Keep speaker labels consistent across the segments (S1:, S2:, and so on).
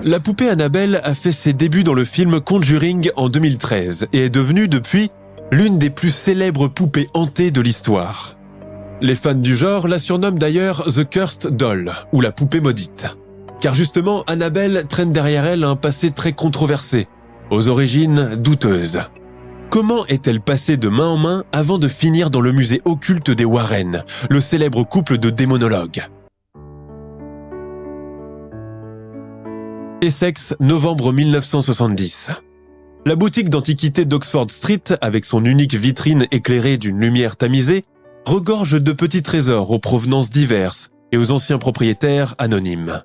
S1: La poupée Annabelle a fait ses débuts dans le film Conjuring en 2013 et est devenue depuis l'une des plus célèbres poupées hantées de l'histoire. Les fans du genre la surnomment d'ailleurs The Cursed Doll ou la poupée maudite. Car justement, Annabelle traîne derrière elle un passé très controversé, aux origines douteuses. Comment est-elle passée de main en main avant de finir dans le musée occulte des Warren, le célèbre couple de démonologues? Essex, novembre 1970. La boutique d'antiquités d'Oxford Street, avec son unique vitrine éclairée d'une lumière tamisée, regorge de petits trésors aux provenances diverses et aux anciens propriétaires anonymes.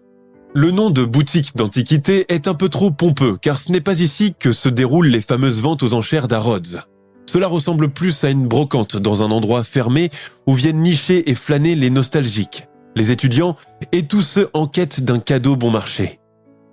S1: Le nom de boutique d'antiquités est un peu trop pompeux, car ce n'est pas ici que se déroulent les fameuses ventes aux enchères d'Harrods. Cela ressemble plus à une brocante dans un endroit fermé où viennent nicher et flâner les nostalgiques, les étudiants et tous ceux en quête d'un cadeau bon marché.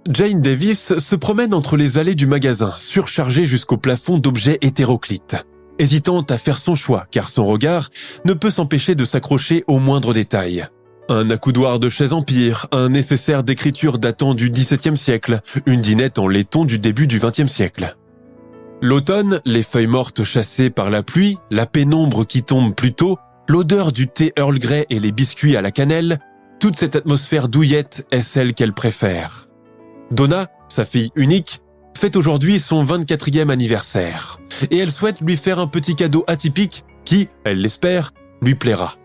S1: Jane Davis se promène entre les allées du magasin, surchargée jusqu'au plafond d'objets hétéroclites, hésitante à faire son choix car son regard ne peut s'empêcher de s'accrocher aux moindres détails. Un accoudoir de chaise empire, un nécessaire d'écriture datant du XVIIe siècle, une dinette en laiton du début du XXe siècle. L'automne, les feuilles mortes chassées par la pluie, la pénombre qui tombe plus tôt, l'odeur du thé Earl Grey et les biscuits à la cannelle, toute cette atmosphère douillette est celle qu'elle préfère. Donna, sa fille unique, fête aujourd'hui son 24e anniversaire et elle souhaite lui faire un petit cadeau atypique qui, elle l'espère, lui plaira.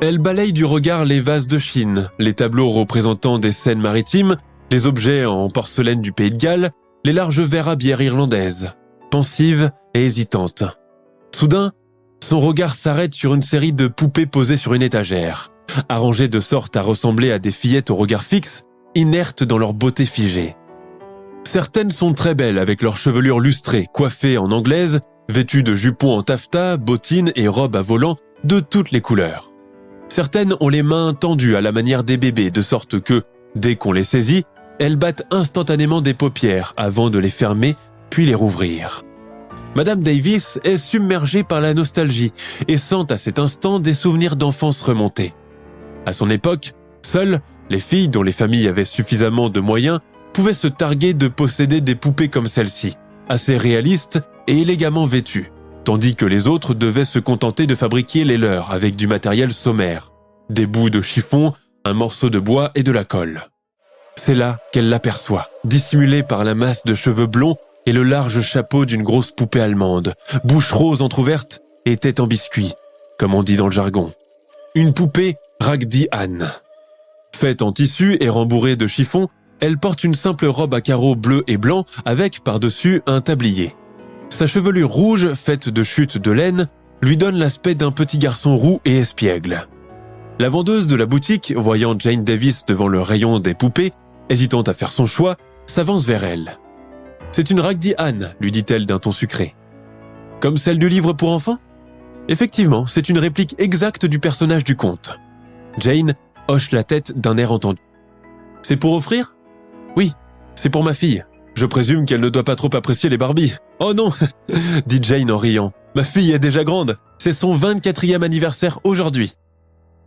S1: Elle balaye du regard les vases de Chine, les tableaux représentant des scènes maritimes, les objets en porcelaine du Pays de Galles, les larges verres à bière irlandaise, pensive et hésitante. Soudain, son regard s'arrête sur une série de poupées posées sur une étagère, arrangées de sorte à ressembler à des fillettes au regard fixe, inertes dans leur beauté figée. Certaines sont très belles avec leur chevelure lustrée, coiffées en anglaise, vêtues de jupons en taffetas, bottines et robes à volants de toutes les couleurs. Certaines ont les mains tendues à la manière des bébés, de sorte que, dès qu'on les saisit, elles battent instantanément des paupières avant de les fermer puis les rouvrir. Madame Davis est submergée par la nostalgie et sent à cet instant des souvenirs d'enfance remonter. À son époque, seules les filles dont les familles avaient suffisamment de moyens pouvaient se targuer de posséder des poupées comme celle-ci, assez réalistes et élégamment vêtues, tandis que les autres devaient se contenter de fabriquer les leurs avec du matériel sommaire, des bouts de chiffon, un morceau de bois et de la colle. C'est là qu'elle l'aperçoit, dissimulée par la masse de cheveux blonds et le large chapeau d'une grosse poupée allemande, bouche rose entr'ouverte et tête en biscuit, comme on dit dans le jargon. Une poupée Raggedy Ann. Faite en tissu et rembourrée de chiffon, elle porte une simple robe à carreaux bleus et blancs avec par-dessus un tablier. Sa chevelure rouge, faite de chutes de laine, lui donne l'aspect d'un petit garçon roux et espiègle. La vendeuse de la boutique, voyant Jane Davis devant le rayon des poupées, hésitant à faire son choix, s'avance vers elle. « C'est une Raggedy Ann », lui dit-elle d'un ton sucré. « Comme celle du livre pour enfants ?» Effectivement, c'est une réplique exacte du personnage du conte. Jane hoche la tête d'un air entendu. « C'est pour offrir ? » ?»« Oui, c'est pour ma fille. Je présume qu'elle ne doit pas trop apprécier les Barbie. »« Oh non !» dit Jane en riant. « Ma fille est déjà grande. C'est son 24e anniversaire aujourd'hui. »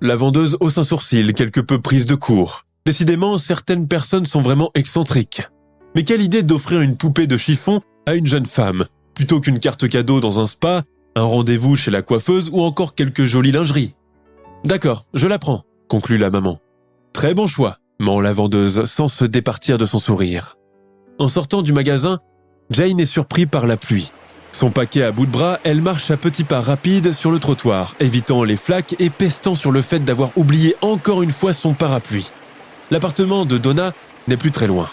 S1: La vendeuse hausse un sourcil, quelque peu prise de court. Décidément, certaines personnes sont vraiment excentriques. Mais quelle idée d'offrir une poupée de chiffon à une jeune femme, plutôt qu'une carte cadeau dans un spa, un rendez-vous chez la coiffeuse ou encore quelques jolies lingeries. « D'accord, je la prends », conclut la maman. « Très bon choix », ment la vendeuse sans se départir de son sourire. En sortant du magasin, Jane est surpris par la pluie. Son paquet à bout de bras, elle marche à petits pas rapides sur le trottoir, évitant les flaques et pestant sur le fait d'avoir oublié encore une fois son parapluie. L'appartement de Donna n'est plus très loin.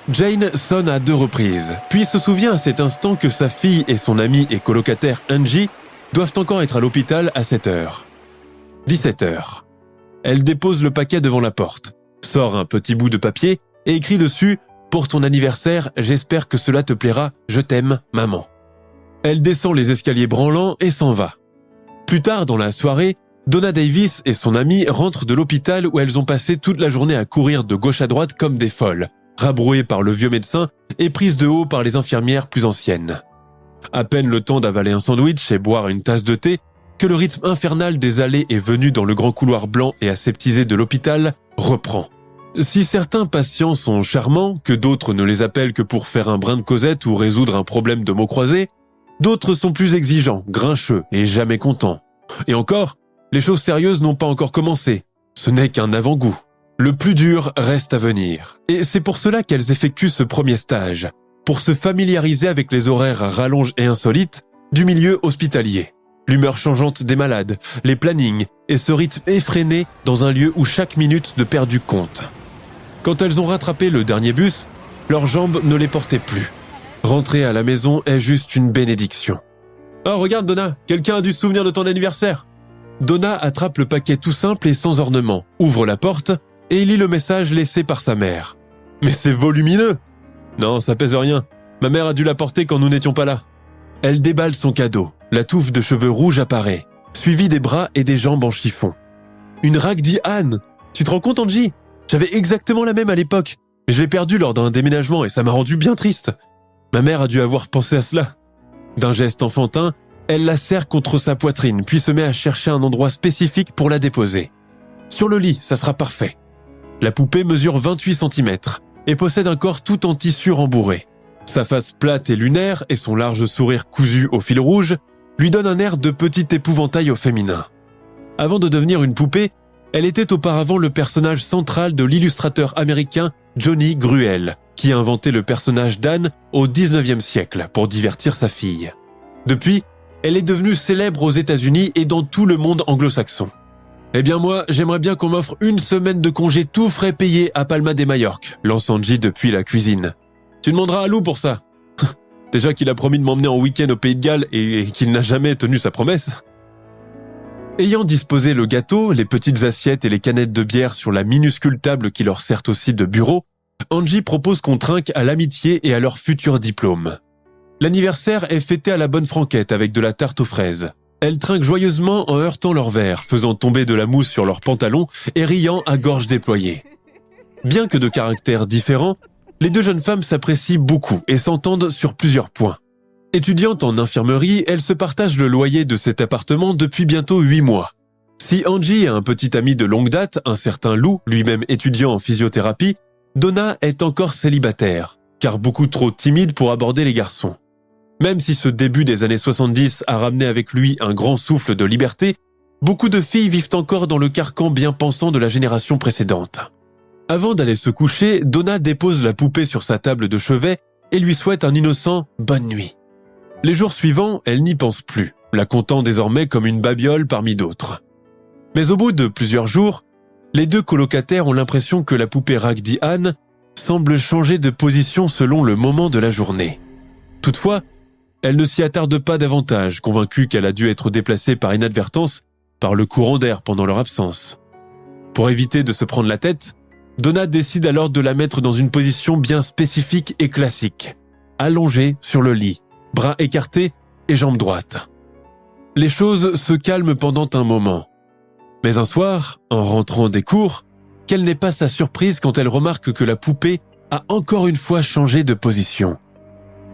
S1: Jane sonne à 2 reprises, puis se souvient à cet instant que sa fille et son amie et colocataire Angie doivent encore être à l'hôpital à 7h. 17h. Elle dépose le paquet devant la porte, sort un petit bout de papier et écrit dessus « Pour ton anniversaire, j'espère que cela te plaira, je t'aime, maman ». Elle descend les escaliers branlants et s'en va. Plus tard dans la soirée, Donna Davis et son amie rentrent de l'hôpital où elles ont passé toute la journée à courir de gauche à droite comme des folles, rabrouées par le vieux médecin et prises de haut par les infirmières plus anciennes. À peine le temps d'avaler un sandwich et boire une tasse de thé que le rythme infernal des allées et venues dans le grand couloir blanc et aseptisé de l'hôpital reprend. Si certains patients sont charmants, que d'autres ne les appellent que pour faire un brin de causette ou résoudre un problème de mots croisés, d'autres sont plus exigeants, grincheux et jamais contents. Et encore, les choses sérieuses n'ont pas encore commencé. Ce n'est qu'un avant-goût. Le plus dur reste à venir. Et c'est pour cela qu'elles effectuent ce premier stage, pour se familiariser avec les horaires à rallonge et insolites du milieu hospitalier. L'humeur changeante des malades, les plannings et ce rythme effréné dans un lieu où chaque minute de perdu compte. Quand elles ont rattrapé le dernier bus, leurs jambes ne les portaient plus. Rentrer à la maison est juste une bénédiction. « Oh, regarde Donna, quelqu'un a dû se souvenir de ton anniversaire !» Donna attrape le paquet tout simple et sans ornement, ouvre la porte et lit le message laissé par sa mère. « Mais c'est volumineux !»« Non, ça pèse rien. Ma mère a dû la porter quand nous n'étions pas là. » Elle déballe son cadeau. La touffe de cheveux rouges apparaît, suivie des bras et des jambes en chiffon. « Une Raggedy Ann ! Tu te rends compte, Angie ? J'avais exactement la même à l'époque, mais je l'ai perdue lors d'un déménagement et ça m'a rendu bien triste. Ma mère a dû avoir pensé à cela. » D'un geste enfantin, elle la serre contre sa poitrine, puis se met à chercher un endroit spécifique pour la déposer. Sur le lit, ça sera parfait. La poupée mesure 28 cm et possède un corps tout en tissu rembourré. Sa face plate et lunaire et son large sourire cousu au fil rouge lui donnent un air de petit épouvantail au féminin. Avant de devenir une poupée, elle était auparavant le personnage central de l'illustrateur américain Johnny Gruelle, qui a inventé le personnage d'Anne au 19e siècle pour divertir sa fille. Depuis, elle est devenue célèbre aux États-Unis et dans tout le monde anglo-saxon. Eh bien moi, j'aimerais bien qu'on m'offre une semaine de congé tout frais payé à Palma de Majorque, lance Angie depuis la cuisine. Tu demanderas à Lou pour ça. Déjà qu'il a promis de m'emmener en week-end au Pays de Galles et qu'il n'a jamais tenu sa promesse. Ayant disposé le gâteau, les petites assiettes et les canettes de bière sur la minuscule table qui leur sert aussi de bureau, Angie propose qu'on trinque à l'amitié et à leur futur diplôme. L'anniversaire est fêté à la bonne franquette avec de la tarte aux fraises. Elles trinquent joyeusement en heurtant leurs verres, faisant tomber de la mousse sur leurs pantalons et riant à gorge déployée. Bien que de caractères différents, les deux jeunes femmes s'apprécient beaucoup et s'entendent sur plusieurs points. Étudiante en infirmerie, elles se partagent le loyer de cet appartement depuis bientôt 8 mois. Si Angie a un petit ami de longue date, un certain Lou, lui-même étudiant en physiothérapie, Donna est encore célibataire, car beaucoup trop timide pour aborder les garçons. Même si ce début des années 70 a ramené avec lui un grand souffle de liberté, beaucoup de filles vivent encore dans le carcan bien pensant de la génération précédente. Avant d'aller se coucher, Donna dépose la poupée sur sa table de chevet et lui souhaite un innocent « bonne nuit ». Les jours suivants, elle n'y pense plus, la comptant désormais comme une babiole parmi d'autres. Mais au bout de plusieurs jours, les deux colocataires ont l'impression que la poupée Raggedy Ann semble changer de position selon le moment de la journée. Toutefois, elle ne s'y attarde pas davantage, convaincue qu'elle a dû être déplacée par inadvertance par le courant d'air pendant leur absence. Pour éviter de se prendre la tête, Donna décide alors de la mettre dans une position bien spécifique et classique, allongée sur le lit, bras écartés et jambes droites. Les choses se calment pendant un moment. Mais un soir, en rentrant des cours, quelle n'est pas sa surprise quand elle remarque que la poupée a encore une fois changé de position.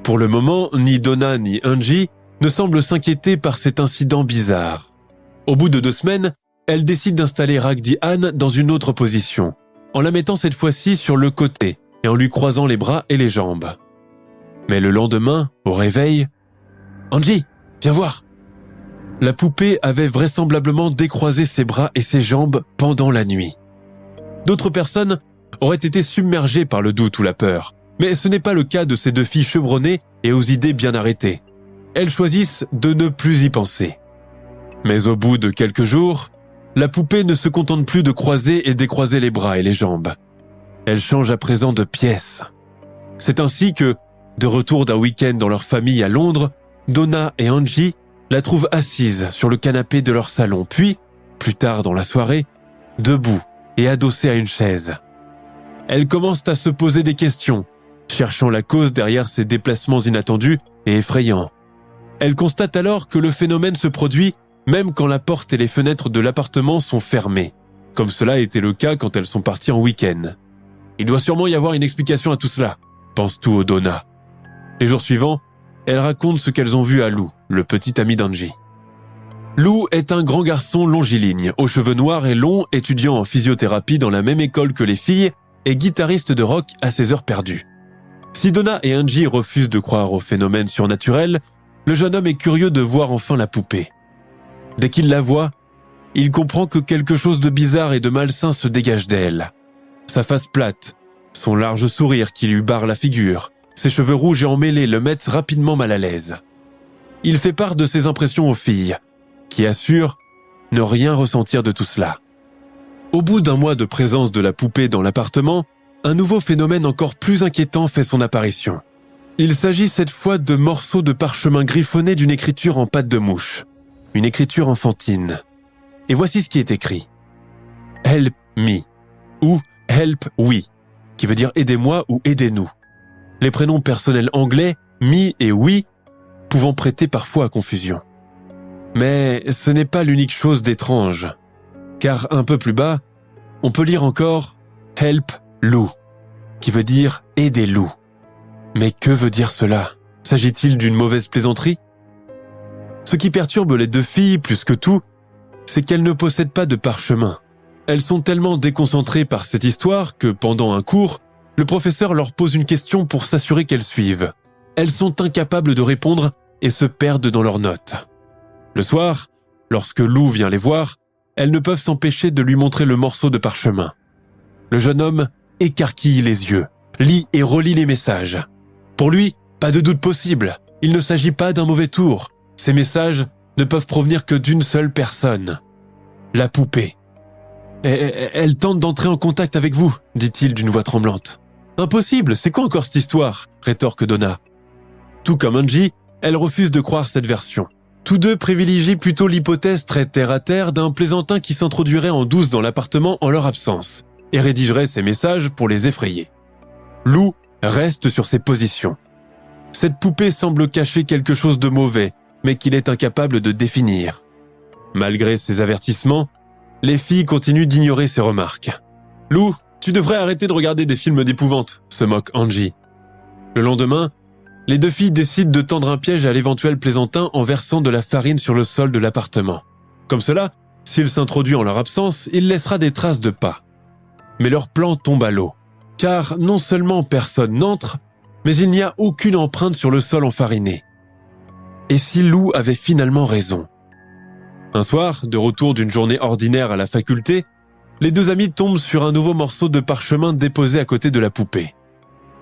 S1: Pour le moment, ni Donna ni Angie ne semblent s'inquiéter par cet incident bizarre. Au bout de 2 semaines, elle décide d'installer Raggedy Ann dans une autre position, en la mettant cette fois-ci sur le côté et en lui croisant les bras et les jambes. Mais le lendemain, au réveil, « Angie, viens voir !» La poupée avait vraisemblablement décroisé ses bras et ses jambes pendant la nuit. D'autres personnes auraient été submergées par le doute ou la peur, mais ce n'est pas le cas de ces deux filles chevronnées et aux idées bien arrêtées. Elles choisissent de ne plus y penser. Mais au bout de quelques jours, la poupée ne se contente plus de croiser et décroiser les bras et les jambes. Elle change à présent de pièce. C'est ainsi que, de retour d'un week-end dans leur famille à Londres, Donna et Angie la trouvent assise sur le canapé de leur salon, puis, plus tard dans la soirée, debout et adossée à une chaise. Elles commencent à se poser des questions, cherchant la cause derrière ces déplacements inattendus et effrayants. Elles constatent alors que le phénomène se produit même quand la porte et les fenêtres de l'appartement sont fermées, comme cela a été le cas quand elles sont parties en week-end. Il doit sûrement y avoir une explication à tout cela, pense tout Donna. Les jours suivants, elles racontent ce qu'elles ont vu à Lou, le petit ami d'Angie. Lou est un grand garçon longiligne, aux cheveux noirs et longs, étudiant en physiothérapie dans la même école que les filles et guitariste de rock à ses heures perdues. Si Donna et Angie refusent de croire au phénomène surnaturel, le jeune homme est curieux de voir enfin la poupée. Dès qu'il la voit, il comprend que quelque chose de bizarre et de malsain se dégage d'elle. Sa face plate, son large sourire qui lui barre la figure, ses cheveux rouges et emmêlés le mettent rapidement mal à l'aise. Il fait part de ses impressions aux filles, qui assurent ne rien ressentir de tout cela. Au bout d'un mois de présence de la poupée dans l'appartement, un nouveau phénomène encore plus inquiétant fait son apparition. Il s'agit cette fois de morceaux de parchemin griffonnés d'une écriture en pâte de mouche, une écriture enfantine. Et voici ce qui est écrit. « Help me » ou « Help we » qui veut dire « aidez-moi » ou « aidez-nous ». Les prénoms personnels anglais « me » et « we » pouvant prêter parfois à confusion. Mais ce n'est pas l'unique chose d'étrange, car un peu plus bas, on peut lire encore « Help Lou » qui veut dire « aider Lou ». Mais que veut dire cela? S'agit-il d'une mauvaise plaisanterie? Ce qui perturbe les deux filles plus que tout, c'est qu'elles ne possèdent pas de parchemin. Elles sont tellement déconcentrées par cette histoire que pendant un cours, le professeur leur pose une question pour s'assurer qu'elles suivent. Elles sont incapables de répondre et se perdent dans leurs notes. Le soir, lorsque Lou vient les voir, elles ne peuvent s'empêcher de lui montrer le morceau de parchemin. Le jeune homme écarquille les yeux, lit et relit les messages. Pour lui, pas de doute possible, il ne s'agit pas d'un mauvais tour. Ces messages ne peuvent provenir que d'une seule personne. La poupée. « Elle tente d'entrer en contact avec vous, dit-il d'une voix tremblante. « Impossible, c'est quoi encore cette histoire ?» rétorque Donna. Tout comme Angie, elle refuse de croire cette version. Tous deux privilégient plutôt l'hypothèse très terre-à-terre d'un plaisantin qui s'introduirait en douce dans l'appartement en leur absence et rédigerait ces messages pour les effrayer. Lou reste sur ses positions. Cette poupée semble cacher quelque chose de mauvais, mais qu'il est incapable de définir. Malgré ses avertissements, les filles continuent d'ignorer ses remarques. « Lou, tu devrais arrêter de regarder des films d'épouvante », se moque Angie. Le lendemain, les deux filles décident de tendre un piège à l'éventuel plaisantin en versant de la farine sur le sol de l'appartement. Comme cela, s'il s'introduit en leur absence, il laissera des traces de pas. Mais leur plan tombe à l'eau, car non seulement personne n'entre, mais il n'y a aucune empreinte sur le sol enfariné. Et si Lou avait finalement raison? Un soir, de retour d'une journée ordinaire à la faculté, les deux amis tombent sur un nouveau morceau de parchemin déposé à côté de la poupée.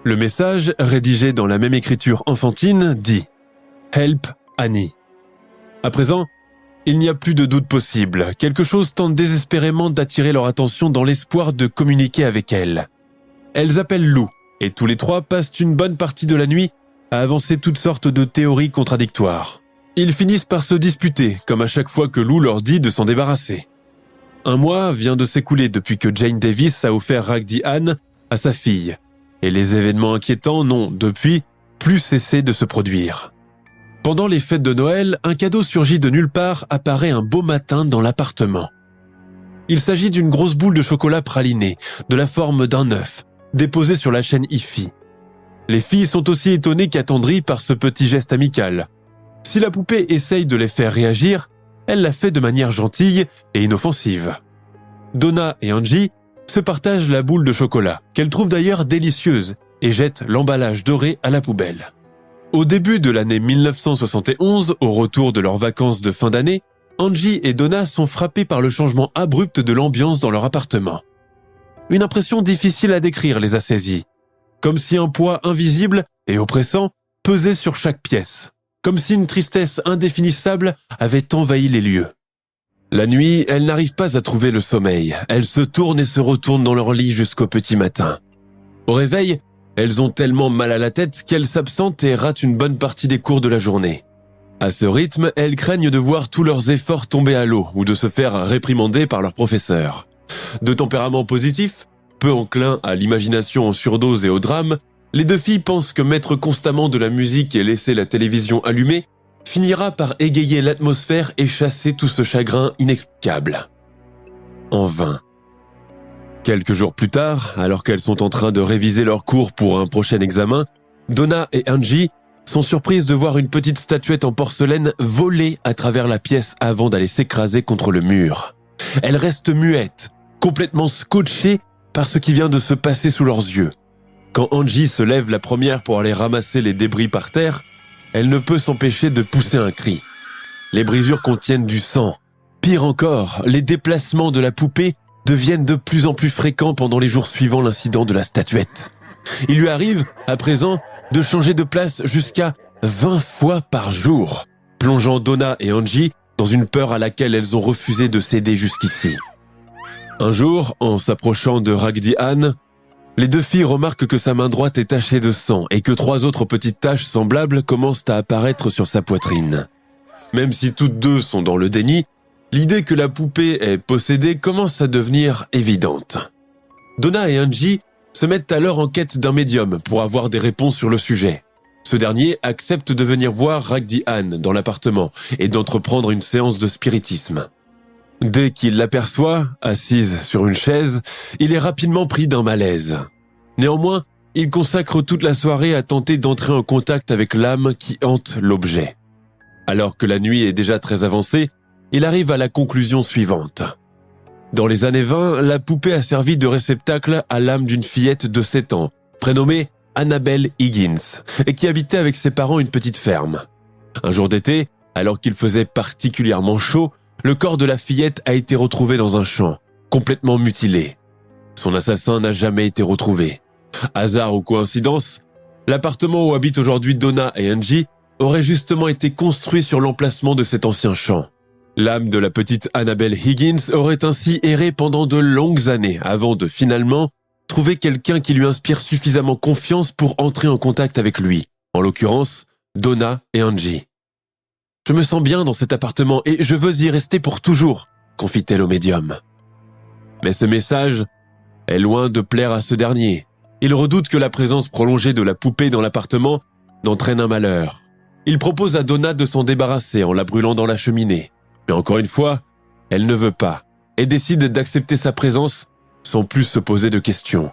S1: Le message, rédigé dans la même écriture enfantine, dit « Help Annie ». À présent, il n'y a plus de doute possible. Quelque chose tente désespérément d'attirer leur attention dans l'espoir de communiquer avec elle. Elles appellent Lou, et tous les trois passent une bonne partie de la nuit à avancer toutes sortes de théories contradictoires. Ils finissent par se disputer, comme à chaque fois que Lou leur dit de s'en débarrasser. Un mois vient de s'écouler depuis que Jane Davis a offert Raggedy Ann à sa fille, et les événements inquiétants n'ont, depuis, plus cessé de se produire. Pendant les fêtes de Noël, un cadeau surgit de nulle part, apparaît un beau matin dans l'appartement. Il s'agit d'une grosse boule de chocolat praliné, de la forme d'un œuf, déposée sur la chaîne Hi-Fi. Les filles sont aussi étonnées qu'attendries par ce petit geste amical. Si la poupée essaye de les faire réagir, elle l'a fait de manière gentille et inoffensive. Donna et Angie se partagent la boule de chocolat, qu'elles trouvent d'ailleurs délicieuse, et jettent l'emballage doré à la poubelle. Au début de l'année 1971, au retour de leurs vacances de fin d'année, Angie et Donna sont frappées par le changement abrupt de l'ambiance dans leur appartement. Une impression difficile à décrire les a saisies, comme si un poids invisible et oppressant pesait sur chaque pièce, comme si une tristesse indéfinissable avait envahi les lieux. La nuit, elles n'arrivent pas à trouver le sommeil. Elles se tournent et se retournent dans leur lit jusqu'au petit matin. Au réveil, elles ont tellement mal à la tête qu'elles s'absentent et ratent une bonne partie des cours de la journée. À ce rythme, elles craignent de voir tous leurs efforts tomber à l'eau ou de se faire réprimander par leur professeur. De tempérament positif, peu enclin à l'imagination en surdose et au drame, les deux filles pensent que mettre constamment de la musique et laisser la télévision allumée finira par égayer l'atmosphère et chasser tout ce chagrin inexplicable. En vain. Quelques jours plus tard, alors qu'elles sont en train de réviser leurs cours pour un prochain examen, Donna et Angie sont surprises de voir une petite statuette en porcelaine voler à travers la pièce avant d'aller s'écraser contre le mur. Elles restent muettes, complètement scotchées par ce qui vient de se passer sous leurs yeux. Quand Angie se lève la première pour aller ramasser les débris par terre, elle ne peut s'empêcher de pousser un cri. Les brisures contiennent du sang. Pire encore, les déplacements de la poupée deviennent de plus en plus fréquents pendant les jours suivant l'incident de la statuette. Il lui arrive, à présent, de changer de place jusqu'à 20 fois par jour, plongeant Donna et Angie dans une peur à laquelle elles ont refusé de céder jusqu'ici. Un jour, en s'approchant de Raggedy Ann, les deux filles remarquent que sa main droite est tachée de sang et que 3 autres petites taches semblables commencent à apparaître sur sa poitrine. Même si toutes deux sont dans le déni, l'idée que la poupée est possédée commence à devenir évidente. Donna et Angie se mettent alors en quête d'un médium pour avoir des réponses sur le sujet. Ce dernier accepte de venir voir Raggedy Ann dans l'appartement et d'entreprendre une séance de spiritisme. Dès qu'il l'aperçoit, assise sur une chaise, il est rapidement pris d'un malaise. Néanmoins, il consacre toute la soirée à tenter d'entrer en contact avec l'âme qui hante l'objet. Alors que la nuit est déjà très avancée, il arrive à la conclusion suivante. Dans les années 20, la poupée a servi de réceptacle à l'âme d'une fillette de 7 ans, prénommée Annabelle Higgins, et qui habitait avec ses parents une petite ferme. Un jour d'été, alors qu'il faisait particulièrement chaud, le corps de la fillette a été retrouvé dans un champ, complètement mutilé. Son assassin n'a jamais été retrouvé. Hasard ou coïncidence, l'appartement où habitent aujourd'hui Donna et Angie aurait justement été construit sur l'emplacement de cet ancien champ. L'âme de la petite Annabelle Higgins aurait ainsi erré pendant de longues années avant de finalement trouver quelqu'un qui lui inspire suffisamment confiance pour entrer en contact avec lui, en l'occurrence Donna et Angie. « Je me sens bien dans cet appartement et je veux y rester pour toujours », confie-t-elle au médium. Mais ce message est loin de plaire à ce dernier. Il redoute que la présence prolongée de la poupée dans l'appartement n'entraîne un malheur. Il propose à Donna de s'en débarrasser en la brûlant dans la cheminée. Mais encore une fois, elle ne veut pas et décide d'accepter sa présence sans plus se poser de questions.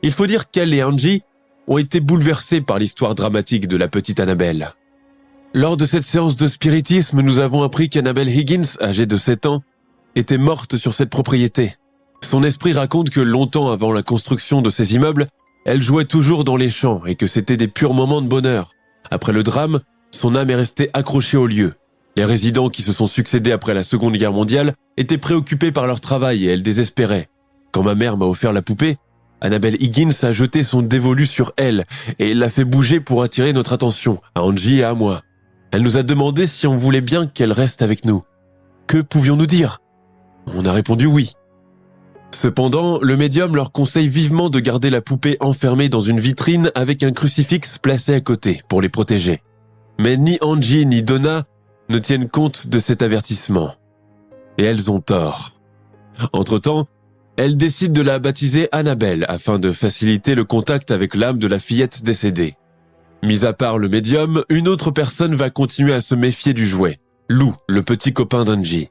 S1: Il faut dire qu'elle et Angie ont été bouleversées par l'histoire dramatique de la petite Annabelle. Lors de cette séance de spiritisme, nous avons appris qu'Annabelle Higgins, âgée de 7 ans, était morte sur cette propriété. Son esprit raconte que longtemps avant la construction de ces immeubles, elle jouait toujours dans les champs et que c'était des purs moments de bonheur. Après le drame, son âme est restée accrochée au lieu. Les résidents qui se sont succédés après la Seconde Guerre mondiale étaient préoccupés par leur travail et elle désespérait. Quand ma mère m'a offert la poupée, Annabelle Higgins a jeté son dévolu sur elle et l'a fait bouger pour attirer notre attention, à Angie et à moi. Elle nous a demandé si on voulait bien qu'elle reste avec nous. Que pouvions-nous dire ? On a répondu oui. Cependant, le médium leur conseille vivement de garder la poupée enfermée dans une vitrine avec un crucifix placé à côté pour les protéger. Mais ni Angie ni Donna ne tiennent compte de cet avertissement. Et elles ont tort. Entre-temps, elles décident de la baptiser Annabelle afin de faciliter le contact avec l'âme de la fillette décédée. Mis à part le médium, une autre personne va continuer à se méfier du jouet, Lou, le petit copain d'Angie.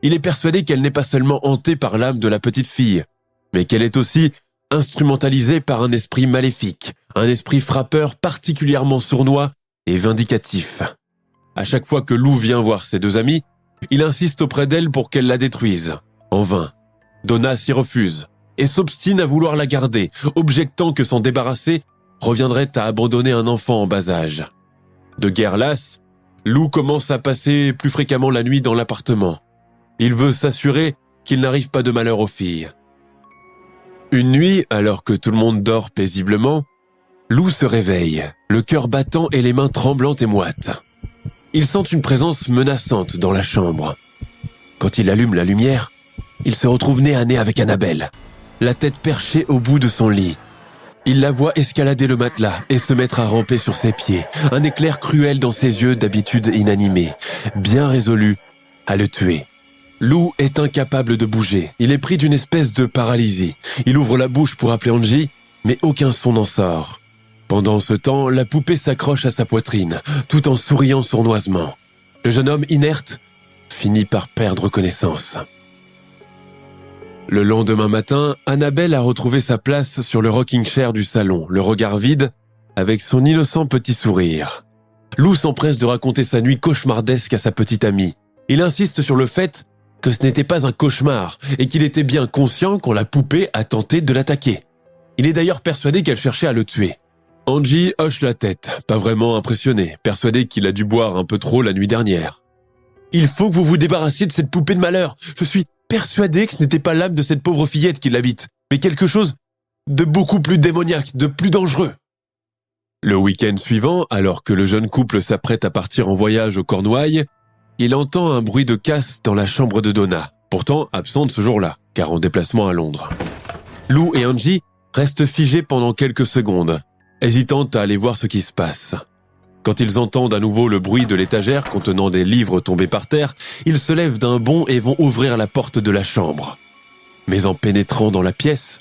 S1: Il est persuadé qu'elle n'est pas seulement hantée par l'âme de la petite fille, mais qu'elle est aussi instrumentalisée par un esprit maléfique, un esprit frappeur particulièrement sournois et vindicatif. À chaque fois que Lou vient voir ses 2 amis, il insiste auprès d'elle pour qu'elle la détruise. En vain. Donna s'y refuse et s'obstine à vouloir la garder, objectant que s'en débarrasser reviendrait à abandonner un enfant en bas âge. De guerre lasse, Lou commence à passer plus fréquemment la nuit dans l'appartement. Il veut s'assurer qu'il n'arrive pas de malheur aux filles. Une nuit, alors que tout le monde dort paisiblement, Lou se réveille, le cœur battant et les mains tremblantes et moites. Il sent une présence menaçante dans la chambre. Quand il allume la lumière, il se retrouve nez à nez avec Annabelle, la tête perchée au bout de son lit. Il la voit escalader le matelas et se mettre à ramper sur ses pieds, un éclair cruel dans ses yeux d'habitude inanimés, bien résolu à le tuer. Lou est incapable de bouger, il est pris d'une espèce de paralysie. Il ouvre la bouche pour appeler Angie, mais aucun son n'en sort. Pendant ce temps, la poupée s'accroche à sa poitrine, tout en souriant sournoisement. Le jeune homme inerte finit par perdre connaissance. Le lendemain matin, Annabelle a retrouvé sa place sur le rocking chair du salon, le regard vide, avec son innocent petit sourire. Lou s'empresse de raconter sa nuit cauchemardesque à sa petite amie. Il insiste sur le fait que ce n'était pas un cauchemar et qu'il était bien conscient quand la poupée a tenté de l'attaquer. Il est d'ailleurs persuadé qu'elle cherchait à le tuer. Angie hoche la tête, pas vraiment impressionné, persuadé qu'il a dû boire un peu trop la nuit dernière. « Il faut que vous vous débarrassiez de cette poupée de malheur. Je suis persuadé que ce n'était pas l'âme de cette pauvre fillette qui l'habite, mais quelque chose de beaucoup plus démoniaque, de plus dangereux. » Le week-end suivant, alors que le jeune couple s'apprête à partir en voyage aux Cornouailles, il entend un bruit de casse dans la chambre de Donna, pourtant absente ce jour-là, car en déplacement à Londres. Lou et Angie restent figés pendant quelques secondes, hésitant à aller voir ce qui se passe. Quand ils entendent à nouveau le bruit de l'étagère contenant des livres tombés par terre, ils se lèvent d'un bond et vont ouvrir la porte de la chambre. Mais en pénétrant dans la pièce,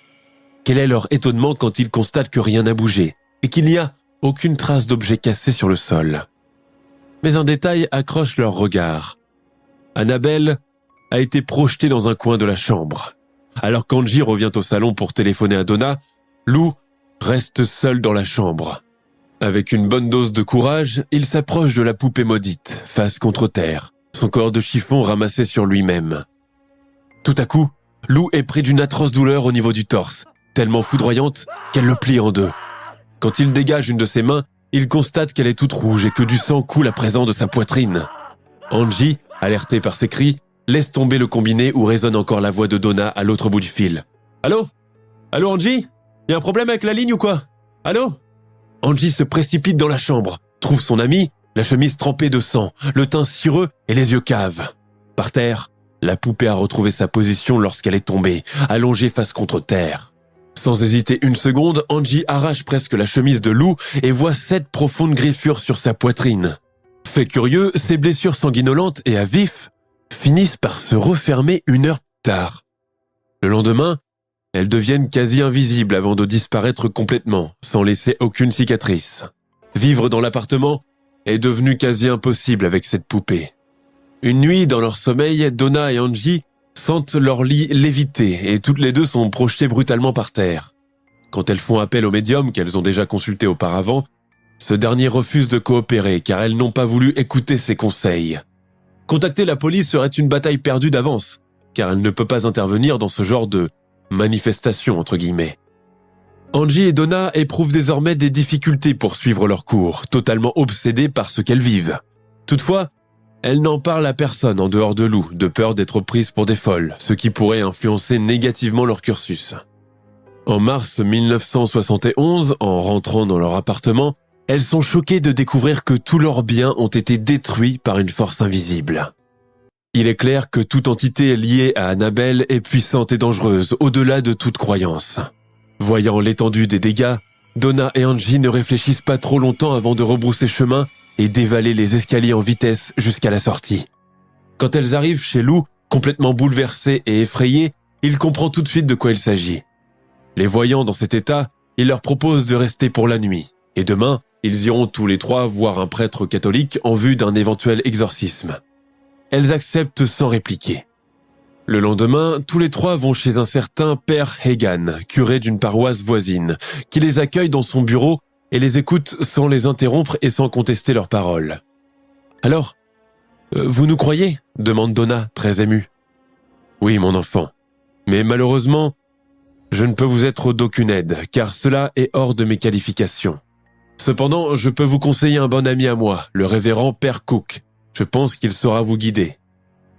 S1: quel est leur étonnement quand ils constatent que rien n'a bougé et qu'il n'y a aucune trace d'objet cassé sur le sol. Mais un détail accroche leur regard. Annabelle a été projetée dans un coin de la chambre. Alors qu'Angie revient au salon pour téléphoner à Donna, Lou reste seul dans la chambre. Avec une bonne dose de courage, il s'approche de la poupée maudite, face contre terre, son corps de chiffon ramassé sur lui-même. Tout à coup, Lou est pris d'une atroce douleur au niveau du torse, tellement foudroyante qu'elle le plie en deux. Quand il dégage une de ses mains, il constate qu'elle est toute rouge et que du sang coule à présent de sa poitrine. Angie, alertée par ses cris, laisse tomber le combiné où résonne encore la voix de Donna à l'autre bout du fil. « Allô ? Allô Angie ? Y a un problème avec la ligne ou quoi ? Allô ?» Angie se précipite dans la chambre, trouve son amie, la chemise trempée de sang, le teint cireux et les yeux caves. Par terre, la poupée a retrouvé sa position lorsqu'elle est tombée, allongée face contre terre. Sans hésiter une seconde, Angie arrache presque la chemise de Lou et voit 7 profondes griffures sur sa poitrine. Fait curieux, ces blessures sanguinolentes et à vif finissent par se refermer 1 heure plus tard. Le lendemain, elles deviennent quasi invisibles avant de disparaître complètement, sans laisser aucune cicatrice. Vivre dans l'appartement est devenu quasi impossible avec cette poupée. Une nuit, dans leur sommeil, Donna et Angie sentent leur lit léviter et toutes les deux sont projetées brutalement par terre. Quand elles font appel au médium qu'elles ont déjà consulté auparavant, ce dernier refuse de coopérer car elles n'ont pas voulu écouter ses conseils. Contacter la police serait une bataille perdue d'avance, car elle ne peut pas intervenir dans ce genre de manifestation entre guillemets. Angie et Donna éprouvent désormais des difficultés pour suivre leur cours, totalement obsédées par ce qu'elles vivent. Toutefois, elles n'en parlent à personne en dehors de Lou, de peur d'être prises pour des folles, ce qui pourrait influencer négativement leur cursus. En mars 1971, en rentrant dans leur appartement, elles sont choquées de découvrir que tous leurs biens ont été détruits par une force invisible. Il est clair que toute entité liée à Annabelle est puissante et dangereuse, au-delà de toute croyance. Voyant l'étendue des dégâts, Donna et Angie ne réfléchissent pas trop longtemps avant de rebrousser chemin et dévaler les escaliers en vitesse jusqu'à la sortie. Quand elles arrivent chez Lou, complètement bouleversées et effrayées, il comprend tout de suite de quoi il s'agit. Les voyant dans cet état, il leur propose de rester pour la nuit, et demain, ils iront tous les 3 voir un prêtre catholique en vue d'un éventuel exorcisme. Elles acceptent sans répliquer. Le lendemain, tous les 3 vont chez un certain père Hagan, curé d'une paroisse voisine, qui les accueille dans son bureau et les écoute sans les interrompre et sans contester leurs paroles. « Alors, vous nous croyez ?» demande Donna, très émue. « Oui, mon enfant, mais malheureusement, je ne peux vous être d'aucune aide, car cela est hors de mes qualifications. Cependant, je peux vous conseiller un bon ami à moi, le révérend Père Cook. Je pense qu'il saura vous guider. »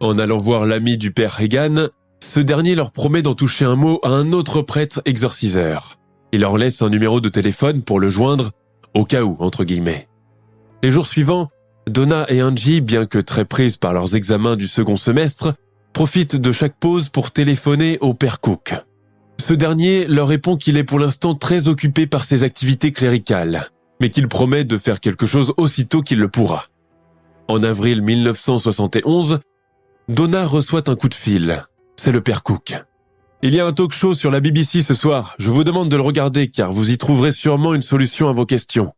S1: En allant voir l'ami du père Hagan, ce dernier leur promet d'en toucher un mot à un autre prêtre exorciseur. Il leur laisse un numéro de téléphone pour le joindre, au cas où, entre guillemets. Les jours suivants, Donna et Angie, bien que très prises par leurs examens du second semestre, profitent de chaque pause pour téléphoner au père Cook. Ce dernier leur répond qu'il est pour l'instant très occupé par ses activités cléricales, mais qu'il promet de faire quelque chose aussitôt qu'il le pourra. En avril 1971, Donna reçoit un coup de fil. C'est le père Cook. « Il y a un talk show sur la BBC ce soir. Je vous demande de le regarder car vous y trouverez sûrement une solution à vos questions. »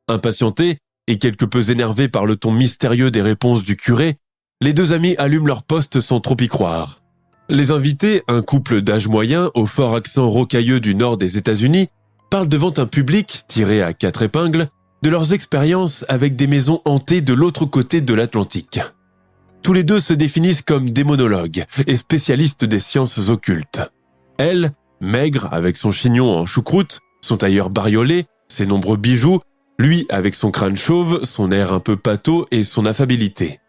S1: Impatientés et quelque peu énervés par le ton mystérieux des réponses du curé, les 2 amis allument leur poste sans trop y croire. Les invités, un couple d'âge moyen au fort accent rocailleux du nord des États-Unis, parlent devant un public tiré à 4 épingles de leurs expériences avec des maisons hantées de l'autre côté de l'Atlantique. Tous les deux se définissent comme démonologues et spécialistes des sciences occultes. Elle, maigre avec son chignon en choucroute, son tailleur bariolé, ses nombreux bijoux, lui avec son crâne chauve, son air un peu pâteau et son affabilité.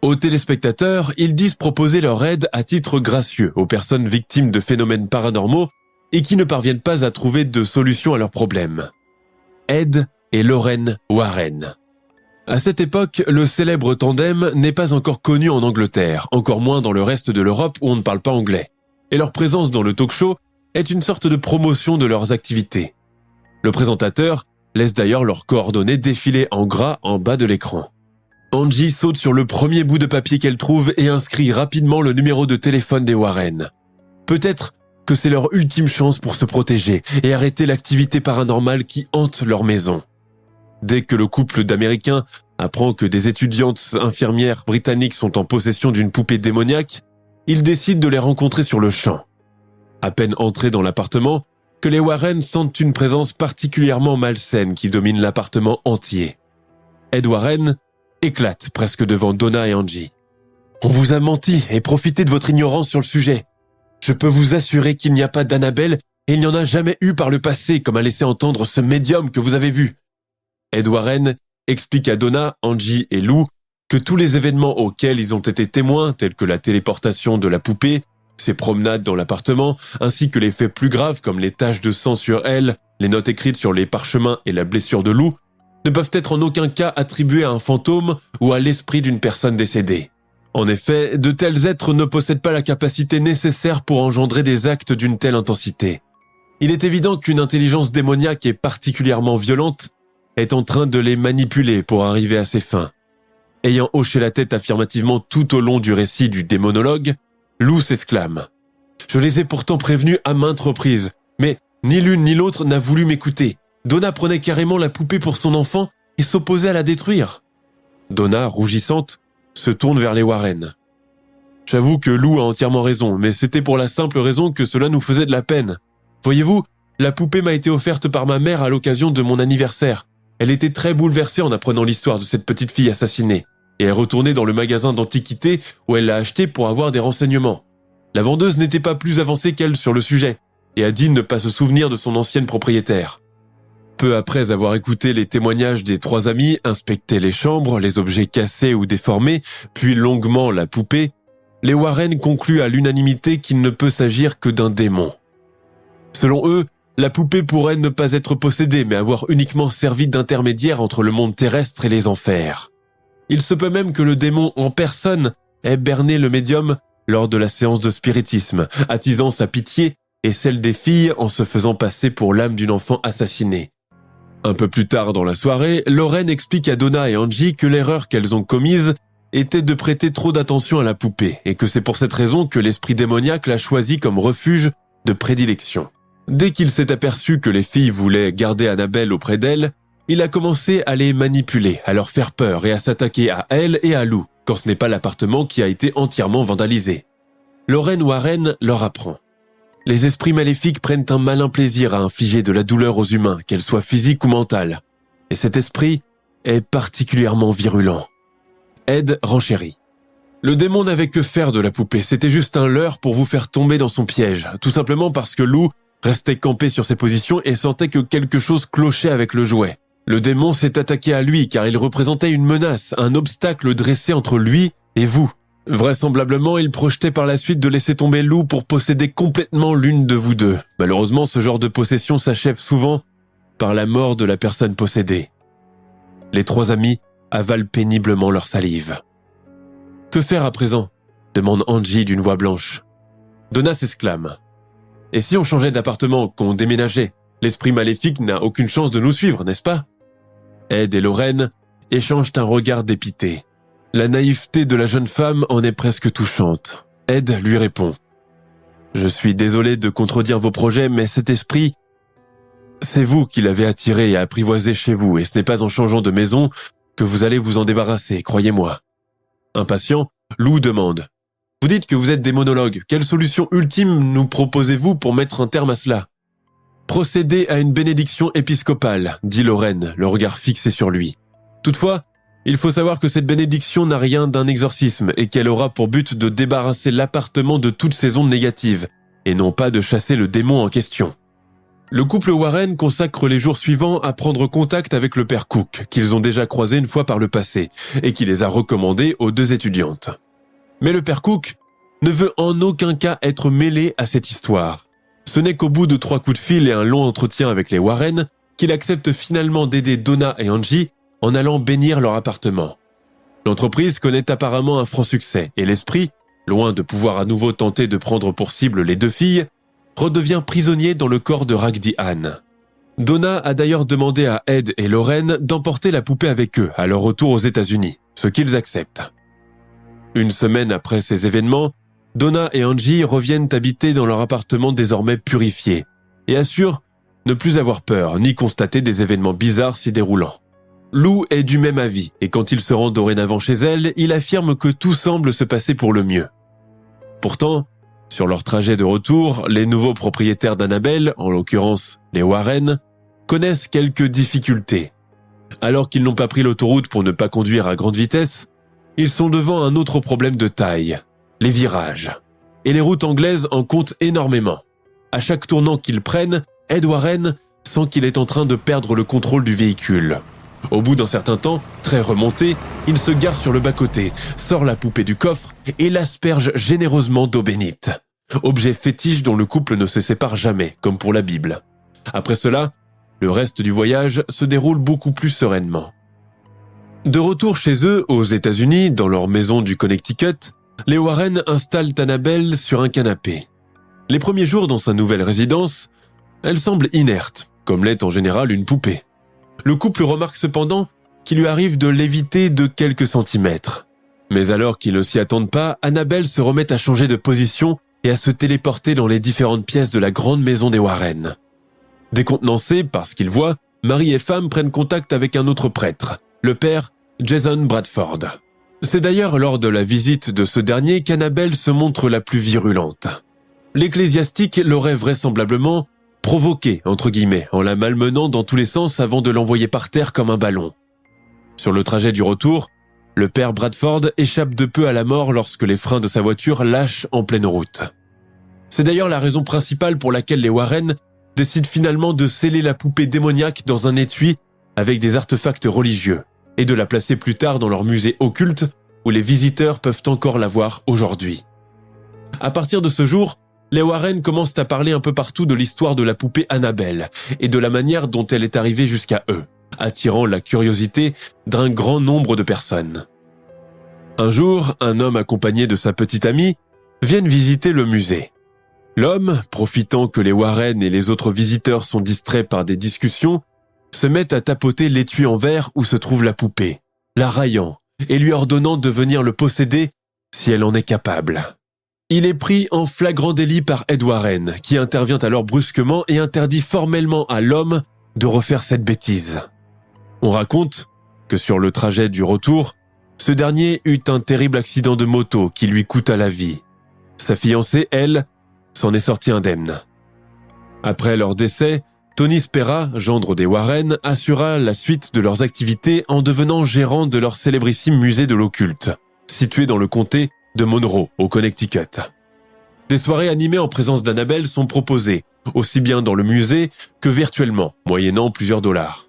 S1: Aux téléspectateurs, ils disent proposer leur aide à titre gracieux aux personnes victimes de phénomènes paranormaux et qui ne parviennent pas à trouver de solution à leurs problèmes. Ed et Lorraine Warren. À cette époque, le célèbre tandem n'est pas encore connu en Angleterre, encore moins dans le reste de l'Europe où on ne parle pas anglais. Et leur présence dans le talk-show est une sorte de promotion de leurs activités. Le présentateur laisse d'ailleurs leurs coordonnées défiler en gras en bas de l'écran. Angie saute sur le premier bout de papier qu'elle trouve et inscrit rapidement le numéro de téléphone des Warren. Peut-être que c'est leur ultime chance pour se protéger et arrêter l'activité paranormale qui hante leur maison. Dès que le couple d'Américains apprend que des étudiantes infirmières britanniques sont en possession d'une poupée démoniaque, ils décident de les rencontrer sur le champ. À peine entrés dans l'appartement, que les Warren sentent une présence particulièrement malsaine qui domine l'appartement entier. Ed Warren éclate presque devant Donna et Angie. « On vous a menti et profité de votre ignorance sur le sujet. Je peux vous assurer qu'il n'y a pas d'Annabelle et il n'y en a jamais eu par le passé, comme a laissé entendre ce médium que vous avez vu. » Ed Warren explique à Donna, Angie et Lou que tous les événements auxquels ils ont été témoins, tels que la téléportation de la poupée, ses promenades dans l'appartement, ainsi que les faits plus graves comme les taches de sang sur elle, les notes écrites sur les parchemins et la blessure de Lou, ne peuvent être en aucun cas attribués à un fantôme ou à l'esprit d'une personne décédée. En effet, de tels êtres ne possèdent pas la capacité nécessaire pour engendrer des actes d'une telle intensité. Il est évident qu'une intelligence démoniaque et particulièrement violente est en train de les manipuler pour arriver à ses fins. Ayant hoché la tête affirmativement tout au long du récit du démonologue, Lou s'exclame. « Je les ai pourtant prévenus à maintes reprises, mais ni l'une ni l'autre n'a voulu m'écouter. Donna prenait carrément la poupée pour son enfant et s'opposait à la détruire. » Donna, rougissante, se tourne vers les Warren. « J'avoue que Lou a entièrement raison, mais c'était pour la simple raison que cela nous faisait de la peine. Voyez-vous, la poupée m'a été offerte par ma mère à l'occasion de mon anniversaire. Elle était très bouleversée en apprenant l'histoire de cette petite fille assassinée et est retournée dans le magasin d'antiquités où elle l'a achetée pour avoir des renseignements. La vendeuse n'était pas plus avancée qu'elle sur le sujet et a dit ne pas se souvenir de son ancienne propriétaire. Peu après avoir écouté les témoignages des trois amis, inspecté les chambres, les objets cassés ou déformés, puis longuement la poupée, les Warren concluent à l'unanimité qu'il ne peut s'agir que d'un démon. Selon eux, la poupée pourrait ne pas être possédée, mais avoir uniquement servi d'intermédiaire entre le monde terrestre et les enfers. Il se peut même que le démon en personne ait berné le médium lors de la séance de spiritisme, attisant sa pitié et celle des filles en se faisant passer pour l'âme d'une enfant assassinée. Un peu plus tard dans la soirée, Lorraine explique à Donna et Angie que l'erreur qu'elles ont commise était de prêter trop d'attention à la poupée et que c'est pour cette raison que l'esprit démoniaque l'a choisie comme refuge de prédilection. Dès qu'il s'est aperçu que les filles voulaient garder Annabelle auprès d'elles, il a commencé à les manipuler, à leur faire peur et à s'attaquer à elle et à Lou, quand ce n'est pas l'appartement qui a été entièrement vandalisé. Lorraine Warren leur apprend. Les esprits maléfiques prennent un malin plaisir à infliger de la douleur aux humains, qu'elle soit physique ou mentale. Et cet esprit est particulièrement virulent. Ed renchérit. Le démon n'avait que faire de la poupée, c'était juste un leurre pour vous faire tomber dans son piège, tout simplement parce que Lou restait campé sur ses positions et sentait que quelque chose clochait avec le jouet. Le démon s'est attaqué à lui car il représentait une menace, un obstacle dressé entre lui et vous. Vraisemblablement, il projetait par la suite de laisser tomber Lou pour posséder complètement l'une de vous deux. Malheureusement, ce genre de possession s'achève souvent par la mort de la personne possédée. Les trois amis avalent péniblement leur salive. « Que faire à présent ?» demande Angie d'une voix blanche. Donna s'exclame. « Et si on changeait d'appartement, qu'on déménageait ? L'esprit maléfique n'a aucune chance de nous suivre, n'est-ce pas ?» Ed et Lorraine échangent un regard dépité. La naïveté de la jeune femme en est presque touchante. Ed lui répond. « Je suis désolé de contredire vos projets, mais cet esprit, c'est vous qui l'avez attiré et apprivoisé chez vous, et ce n'est pas en changeant de maison que vous allez vous en débarrasser, croyez-moi. » Impatient, Lou demande. « Vous dites que vous êtes démonologue. Quelle solution ultime nous proposez-vous pour mettre un terme à cela ?»« Procéder à une bénédiction épiscopale, dit Lorraine, le regard fixé sur lui. Toutefois, Il faut savoir que cette bénédiction n'a rien d'un exorcisme et qu'elle aura pour but de débarrasser l'appartement de toutes ces ondes négatives, et non pas de chasser le démon en question. Le couple Warren consacre les jours suivants à prendre contact avec le père Cook, qu'ils ont déjà croisé une fois par le passé, et qui les a recommandés aux deux étudiantes. Mais le père Cook ne veut en aucun cas être mêlé à cette histoire. Ce n'est qu'au bout de 3 coups de fil et un long entretien avec les Warren qu'il accepte finalement d'aider Donna et Angie en allant bénir leur appartement. L'entreprise connaît apparemment un franc succès et l'esprit, loin de pouvoir à nouveau tenter de prendre pour cible les 2 filles, redevient prisonnier dans le corps de Raggedy Ann. Donna a d'ailleurs demandé à Ed et Lorraine d'emporter la poupée avec eux à leur retour aux États-Unis, ce qu'ils acceptent. Une semaine après ces événements, Donna et Angie reviennent habiter dans leur appartement désormais purifié et assurent ne plus avoir peur ni constater des événements bizarres s'y déroulant. Lou est du même avis et quand il se rend dorénavant chez elle, il affirme que tout semble se passer pour le mieux. Pourtant, sur leur trajet de retour, les nouveaux propriétaires d'Annabelle, en l'occurrence les Warren, connaissent quelques difficultés. Alors qu'ils n'ont pas pris l'autoroute pour ne pas conduire à grande vitesse, ils sont devant un autre problème de taille, les virages. Et les routes anglaises en comptent énormément. À chaque tournant qu'ils prennent, Ed Warren sent qu'il est en train de perdre le contrôle du véhicule. Au bout d'un certain temps, très remonté, il se gare sur le bas-côté, sort la poupée du coffre et l'asperge généreusement d'eau bénite. Objet fétiche dont le couple ne se sépare jamais, comme pour la Bible. Après cela, le reste du voyage se déroule beaucoup plus sereinement. De retour chez eux, aux États-Unis, dans leur maison du Connecticut, les Warren installent Annabelle sur un canapé. Les premiers jours dans sa nouvelle résidence, elle semble inerte, comme l'est en général une poupée. Le couple remarque cependant qu'il lui arrive de léviter de quelques centimètres. Mais alors qu'ils ne s'y attendent pas, Annabelle se remet à changer de position et à se téléporter dans les différentes pièces de la grande maison des Warren. Décontenancés par ce qu'ils voient, mari et femme prennent contact avec un autre prêtre, le père Jason Bradford. C'est d'ailleurs lors de la visite de ce dernier qu'Annabelle se montre la plus virulente. L'ecclésiastique l'aurait vraisemblablement provoquée, entre guillemets, en la malmenant dans tous les sens avant de l'envoyer par terre comme un ballon. Sur le trajet du retour, le père Bradford échappe de peu à la mort lorsque les freins de sa voiture lâchent en pleine route. C'est d'ailleurs la raison principale pour laquelle les Warren décident finalement de sceller la poupée démoniaque dans un étui avec des artefacts religieux et de la placer plus tard dans leur musée occulte où les visiteurs peuvent encore la voir aujourd'hui. À partir de ce jour, les Warren commencent à parler un peu partout de l'histoire de la poupée Annabelle et de la manière dont elle est arrivée jusqu'à eux, attirant la curiosité d'un grand nombre de personnes. Un jour, un homme accompagné de sa petite amie viennent visiter le musée. L'homme, profitant que les Warren et les autres visiteurs sont distraits par des discussions, se met à tapoter l'étui en verre où se trouve la poupée, la raillant et lui ordonnant de venir le posséder si elle en est capable. Il est pris en flagrant délit par Ed Warren, qui intervient alors brusquement et interdit formellement à l'homme de refaire cette bêtise. On raconte que sur le trajet du retour, ce dernier eut un terrible accident de moto qui lui coûta la vie. Sa fiancée, elle, s'en est sortie indemne. Après leur décès, Tony Spera, gendre des Warren, assura la suite de leurs activités en devenant gérant de leur célébrissime musée de l'occulte, situé dans le comté de Monroe, au Connecticut. Des soirées animées en présence d'Annabelle sont proposées, aussi bien dans le musée que virtuellement, moyennant plusieurs dollars.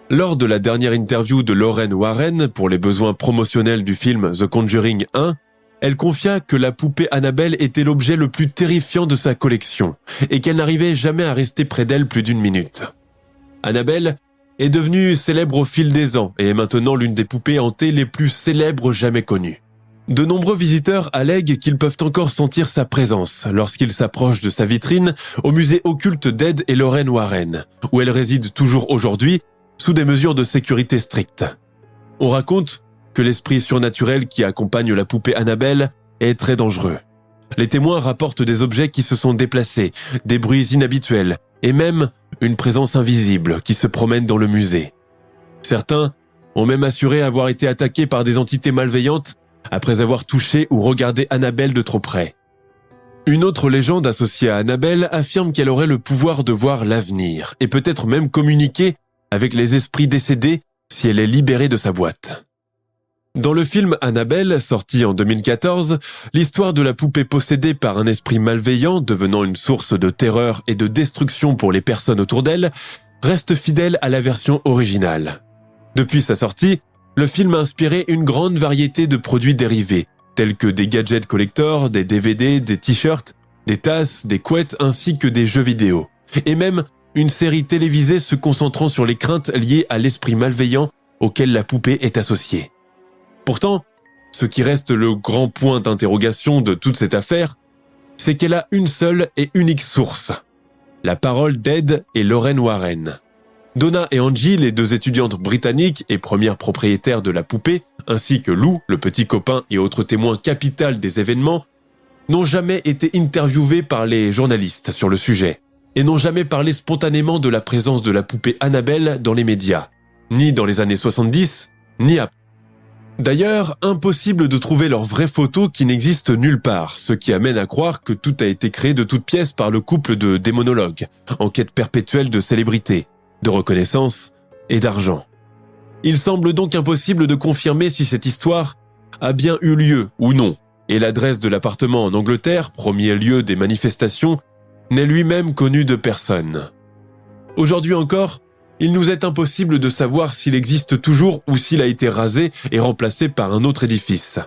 S1: Lors de la dernière interview de Lorraine Warren pour les besoins promotionnels du film The Conjuring 1, elle confia que la poupée Annabelle était l'objet le plus terrifiant de sa collection et qu'elle n'arrivait jamais à rester près d'elle plus d'1 minute. Annabelle est devenue célèbre au fil des ans et est maintenant l'une des poupées hantées les plus célèbres jamais connues. De nombreux visiteurs allèguent qu'ils peuvent encore sentir sa présence lorsqu'ils s'approchent de sa vitrine au musée occulte d'Ed et Lorraine Warren, où elle réside toujours aujourd'hui sous des mesures de sécurité strictes. On raconte que l'esprit surnaturel qui accompagne la poupée Annabelle est très dangereux. Les témoins rapportent des objets qui se sont déplacés, des bruits inhabituels et même une présence invisible qui se promène dans le musée. Certains ont même assuré avoir été attaqués par des entités malveillantes après avoir touché ou regardé Annabelle de trop près. Une autre légende associée à Annabelle affirme qu'elle aurait le pouvoir de voir l'avenir et peut-être même communiquer avec les esprits décédés si elle est libérée de sa boîte. Dans le film Annabelle, sorti en 2014, l'histoire de la poupée possédée par un esprit malveillant devenant une source de terreur et de destruction pour les personnes autour d'elle, reste fidèle à la version originale. Depuis sa sortie, le film a inspiré une grande variété de produits dérivés, tels que des gadgets collector, des DVD, des t-shirts, des tasses, des couettes ainsi que des jeux vidéo. Et même une série télévisée se concentrant sur les craintes liées à l'esprit malveillant auquel la poupée est associée. Pourtant, ce qui reste le grand point d'interrogation de toute cette affaire, c'est qu'elle a une seule et unique source. La parole d'Ed et Lorraine Warren. Donna et Angie, les deux étudiantes britanniques et premières propriétaires de la poupée, ainsi que Lou, le petit copain et autre témoin capital des événements, n'ont jamais été interviewés par les journalistes sur le sujet et n'ont jamais parlé spontanément de la présence de la poupée Annabelle dans les médias, ni dans les années 70, ni après. D'ailleurs, impossible de trouver leurs vraies photos qui n'existent nulle part, ce qui amène à croire que tout a été créé de toutes pièces par le couple de démonologues, en quête perpétuelle de célébrité, de reconnaissance et d'argent. Il semble donc impossible de confirmer si cette histoire a bien eu lieu ou non, et l'adresse de l'appartement en Angleterre, premier lieu des manifestations, n'est lui-même connue de personne. Aujourd'hui encore, il nous est impossible de savoir s'il existe toujours ou s'il a été rasé et remplacé par un autre édifice.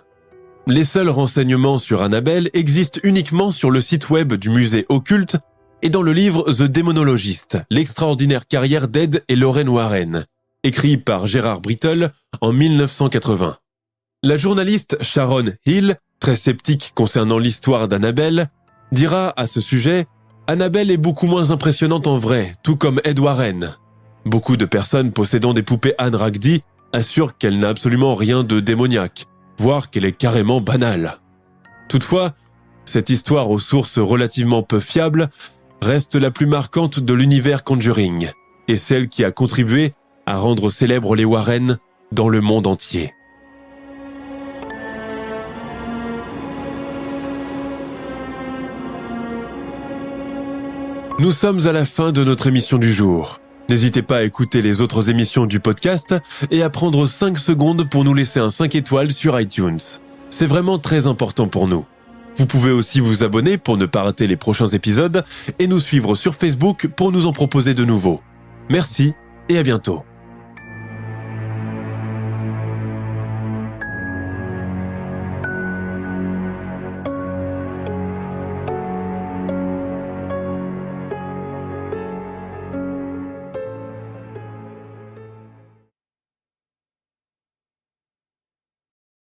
S1: Les seuls renseignements sur Annabelle existent uniquement sur le site web du musée occulte et dans le livre The Démonologist, l'extraordinaire carrière d'Ed et Lorraine Warren, écrit par Gérard Brittle en 1980. La journaliste Sharon Hill, très sceptique concernant l'histoire d'Annabelle, dira à ce sujet « Annabelle est beaucoup moins impressionnante en vrai, tout comme Ed Warren. Beaucoup de personnes possédant des poupées Anne Ragdi assurent qu'elle n'a absolument rien de démoniaque, voire qu'elle est carrément banale. Toutefois, cette histoire aux sources relativement peu fiables reste la plus marquante de l'univers Conjuring et celle qui a contribué à rendre célèbres les Warren dans le monde entier. Nous sommes à la fin de notre émission du jour. N'hésitez pas à écouter les autres émissions du podcast et à prendre 5 secondes pour nous laisser un 5 étoiles sur iTunes. C'est vraiment très important pour nous. Vous pouvez aussi vous abonner pour ne pas rater les prochains épisodes et nous suivre sur Facebook pour nous en proposer de nouveaux. Merci et à bientôt.